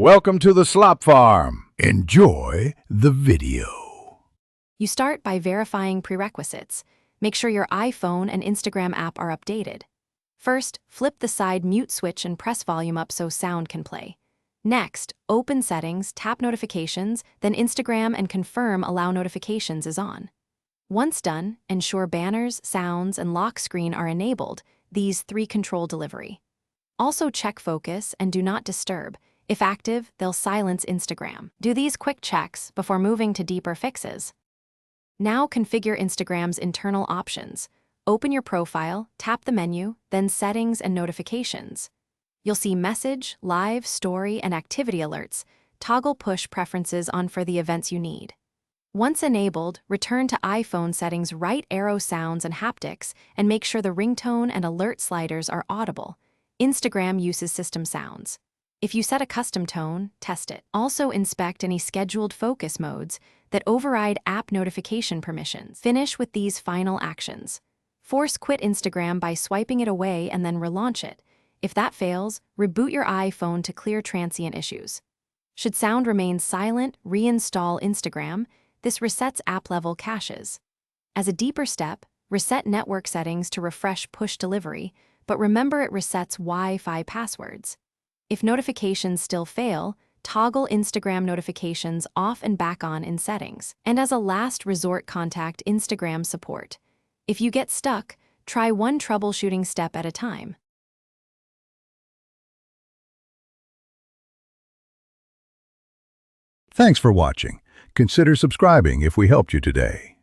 Welcome to the Slop Farm. Enjoy the video. You start by verifying prerequisites. Make sure your iPhone and Instagram app are updated. First, flip the side mute switch and press volume up so sound can play. Next, open Settings, tap Notifications, then Instagram and confirm Allow Notifications is on. Once done, ensure banners, sounds, and lock screen are enabled. These three control delivery. Also check focus and do not disturb. If active, they'll silence Instagram. Do these quick checks before moving to deeper fixes. Now configure Instagram's internal options. Open your profile, tap the menu, then Settings and Notifications. You'll see Message, Live, Story, and Activity alerts. Toggle push preferences on for the events you need. Once enabled, return to iPhone settings, right arrow sounds and haptics, and make sure the ringtone and alert sliders are audible. Instagram uses system sounds. If you set a custom tone, test it. Also inspect any scheduled focus modes that override app notification permissions. Finish with these final actions. Force quit Instagram by swiping it away and then relaunch it. If that fails, reboot your iPhone to clear transient issues. Should sound remain silent, reinstall Instagram. This resets app-level caches. As a deeper step, reset network settings to refresh push delivery, but remember it resets Wi-Fi passwords. If notifications still fail, toggle Instagram notifications off and back on in settings. And as a last resort, contact Instagram support. If you get stuck, try one troubleshooting step at a time. Thanks for watching. Consider subscribing if we helped you today.